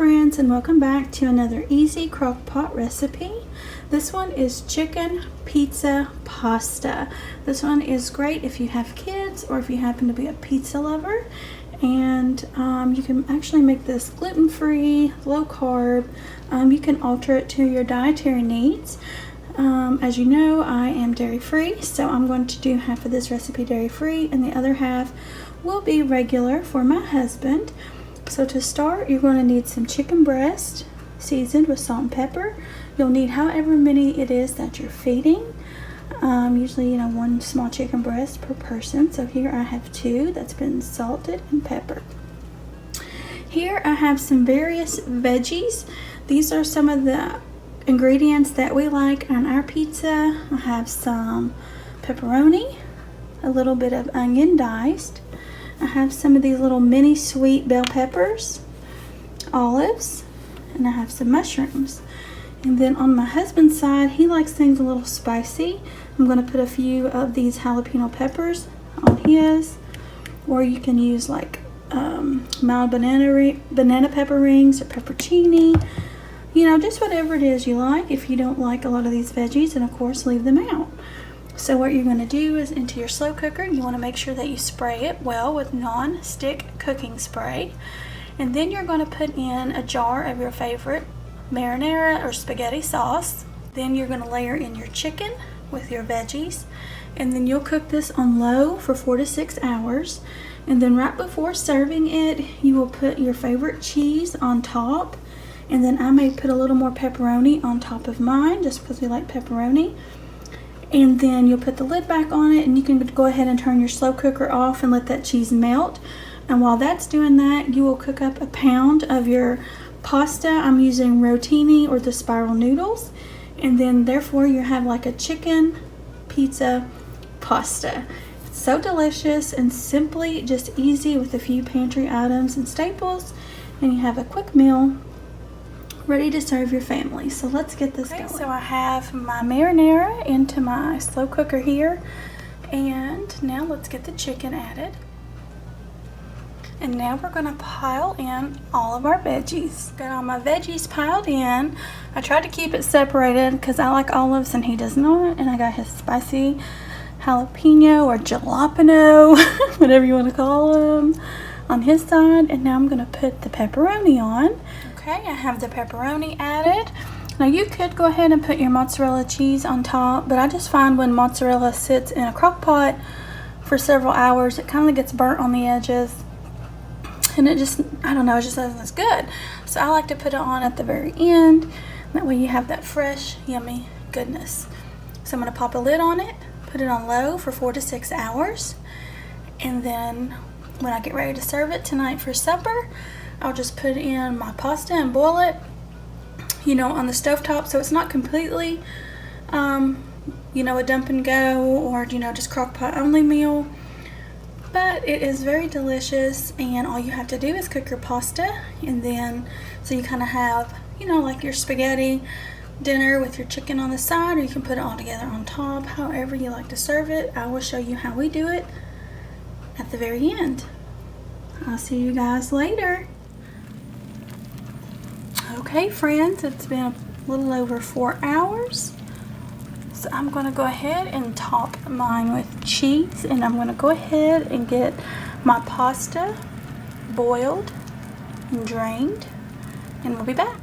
friends, and welcome back to another easy crock pot recipe. This one is chicken pizza pasta. This one is great if you have kids or if you happen to be a pizza lover. And you can actually make this gluten-free, low carb. You can alter it to your dietary needs. As you know, I am dairy-free, so I'm going to do half of this recipe dairy-free and the other half will be regular for my husband. So to start, you're going to need some chicken breast seasoned with salt and pepper. You'll need however many it is that you're feeding. Usually, one small chicken breast per person. So here I have 2 that's been salted and peppered. Here I have some various veggies. These are some of the ingredients that we like on our pizza. I have some pepperoni, a little bit of onion diced. I have some of these little mini sweet bell peppers, olives, and I have some mushrooms. And then on my husband's side, he likes things a little spicy. I'm going to put a few of these jalapeno peppers on his, or you can use like mild banana pepper rings or peppercini. Just whatever it is you like. If you don't like a lot of these veggies, then of course leave them out. So what you're going to do is into your slow cooker, you want to make sure that you spray it well with non-stick cooking spray. And then you're going to put in a jar of your favorite marinara or spaghetti sauce. Then you're going to layer in your chicken with your veggies. And then you'll cook this on low for 4 to 6 hours. And then right before serving it, you will put your favorite cheese on top. And then I may put a little more pepperoni on top of mine just because we like pepperoni. And then you'll put the lid back on it, and you can go ahead and turn your slow cooker off and let that cheese melt. And while that's doing that, you will cook up a pound of your pasta. I'm using rotini or the spiral noodles. And then therefore you have like a chicken pizza pasta. It's so delicious and simply just easy with a few pantry items and staples. And you have a quick meal ready to serve your family. So let's get this going. So I have my marinara into my slow cooker here, and now let's get the chicken added. And now we're going to pile in all of our veggies. Got all my veggies piled in. I tried to keep it separated because I like olives and he does not, and I got his spicy jalapeno or jalapeno, whatever you want to call them, on his side. And now I'm going to put the pepperoni on. Okay, I have the pepperoni added. Now you could go ahead and put your mozzarella cheese on top, but I just find when mozzarella sits in a crock pot for several hours, it kind of gets burnt on the edges. And it just, I don't know, it just doesn't as good. So I like to put it on at the very end. That way you have that fresh, yummy goodness. So I'm going to pop a lid on it, put it on low for 4 to 6 hours. And then when I get ready to serve it tonight for supper, I'll just put in my pasta and boil it, on the stovetop, so it's not completely, a dump and go or, just crock pot only meal. But it is very delicious, and all you have to do is cook your pasta, and then, so you kind of have, like your spaghetti dinner with your chicken on the side, or you can put it all together on top, however you like to serve it. I will show you how we do it at the very end. I'll see you guys later. Okay friends, it's been a little over 4 hours. So I'm going to go ahead and top mine with cheese, and I'm going to go ahead and get my pasta boiled and drained, and we'll be back.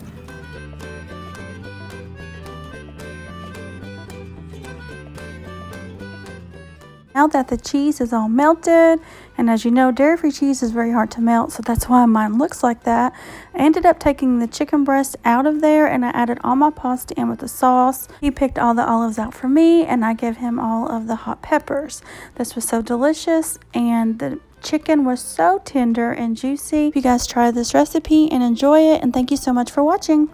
Now that the cheese is all melted, and as you know, dairy-free cheese is very hard to melt, so that's why mine looks like that. I ended up taking the chicken breast out of there, and I added all my pasta in with the sauce. He picked all the olives out for me, and I gave him all of the hot peppers. This was so delicious, and the chicken was so tender and juicy. If you guys try this recipe and enjoy it, and thank you so much for watching.